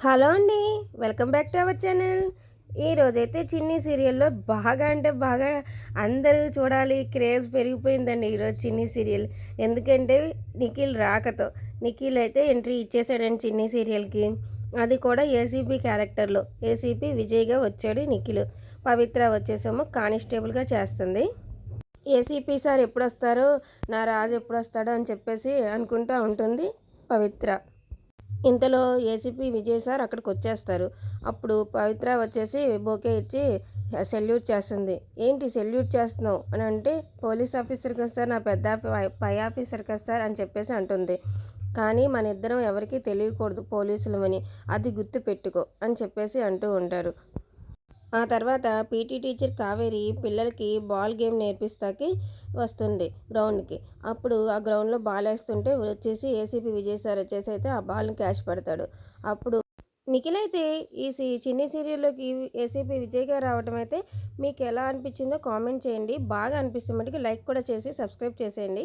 Hello అండి. Welcome back to our channel. ఈరోజైతే చిన్ని సీరియల్‌లో బాగా అంటే బాగా అందరూ చూడాలి క్రేజ్ పెరిగిపోయిందండి ఈరోజు చిన్ని సీరియల్. ఎందుకంటే నిఖిల్ రాకతో. నిఖిల్ అయితే ఎంట్రీ ఇచ్చేసాడండి చిన్ని సీరియల్‌కి. అది కూడా ఏసీపీ క్యారెక్టర్‌లో. ఏసీపీ విజయ్‌గా వచ్చాడు నిఖిల్. పవిత్ర వచ్చేసేమో కానిస్టేబుల్‌గా చేస్తుంది. ఏసీపీ సార్ ఎప్పుడొస్తారో, నా రాజు ఎప్పుడొస్తాడో అని చెప్పేసి అనుకుంటా ఉంటుంది పవిత్ర. ఇంతలో ఏసీపీ విజయ్ సార్ అక్కడికి వచ్చేస్తారు. అప్పుడు పవిత్ర వచ్చేసి బొకే ఇచ్చి సెల్యూట్ చేస్తుంది. ఏంటి సెల్యూట్ చేస్తున్నావు అని అంటే, పోలీస్ ఆఫీసర్ కదా సార్, నా పెద్ద పై ఆఫీసర్ కదా సార్ అని చెప్పేసి అంటుంది. కానీ మన ఇద్దరం ఎవరికీ తెలియకూడదు పోలీసులమని, అది గుర్తు పెట్టుకో అని చెప్పేసి అంటూ ఉంటారు. ఆ తర్వాత పీటీ టీచర్ కావేరి పిల్లలకి బాల్ గేమ్ నేర్పిస్తాకి వస్తుంది గ్రౌండ్కి. అప్పుడు ఆ గ్రౌండ్లో బాల్ వేస్తుంటే వచ్చేసి ఏసీపీ విజయ్ సార్ వచ్చేసి అయితే ఆ బాల్ని క్యాచ్ పెడతాడు. అప్పుడు నిఖిల్ అయితే ఈ చిన్ని సీరియల్లోకి ఏసీపీ విజయ్గా రావడం అయితే మీకు ఎలా అనిపించిందో కామెంట్ చేయండి. బాగా అనిపిస్తే మటుకు లైక్ కూడా చేసి సబ్స్క్రైబ్ చేసేయండి.